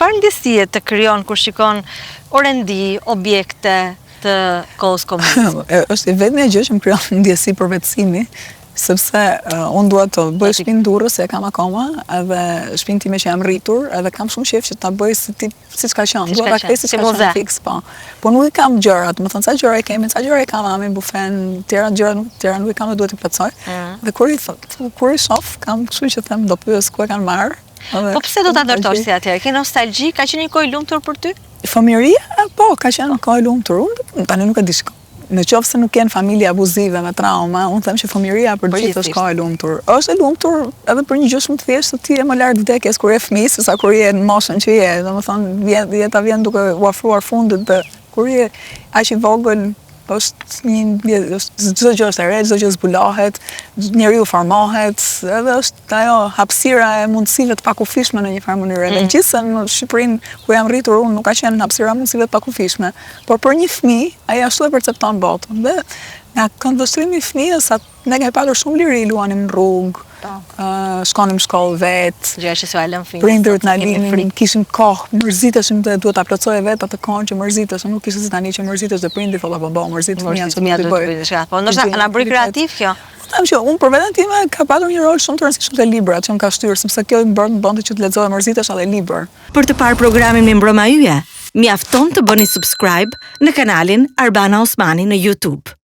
çfarë ndjesie të krijon kur shikon orendi, objekte të kohës komuniste? Është vetmja gjë që më krijon ndjesi për vetësimi, sepse unë dua të bëj shtëpinë durrës se e kam akoma, edhe shtëpinë time që jam rritur, edhe kam shumë qejf që ta bëj siç ka qenë. Dua ta kthej siç ka qenë fiks, po. Po nuk i kam gjërat, më thënë sa gjëra i kemi, sa gjëra i kam amin bufen, tjera nuk i kam dhe duhet i plotësoj. Dhe kur i shoh, kam kështu që them do pyes ku e kanë marrë. Po pse do ta ndërtosh si atëherë? Ke nostalgji? Ka qenë një kohë lumtur për ty? Fëmijëria, po, ka qenë kohë e lumtur. Unë tani nuk e di shko. Në qoftë se nuk janë familje abuzive me trauma, unë them që fëmijëria për gjithë është kohë e lumtur. Është e lumtur edhe për një gjë shumë të thjeshtë, se ti je më larg vdekjes kur je fëmijë sesa kur je në moshën që je. Domethënë jeta vjen duke u afruar fundit dhe kur je aq i vogël, çdo gjë është e re, çdo gjë zbulohet, njeriu formohet, edhe është ajo hapësira e mundësive të pakufishme në një farë mënyrë. Megjithëse në Shqipërinë ku jam rritur unë nuk ka qenë hapësira e mundësive të pakufishme, por për një fëmijë ai ashtu e percepton botën. Dhe nga këndvështrimi i fëmijës, ne kemi pasur shumë liri, luanim në rrugë, shkonim shkollë vetë. Gjëra që s'u lëm fëmijës. Prindërit na linin, kishim kohë, mërziteshim dhe duhet ta plotësoje vetë atë kohën që mërzitesh, nuk kishte si tani që mërzitesh dhe prindi thotë po mërzit fëmijën ç'do të bëj. Po ndoshta na bëri kreativ kjo. Them që unë për veten time ka pasur një rol shumë të rëndësishëm te librat që më ka shtyrë, sepse kjo më bënte që të lexoja mërzitesh edhe libër. Për të parë programin me Mbrëma Yje, mjafton të bëni subscribe në kanalin Arbana Osmani në YouTube.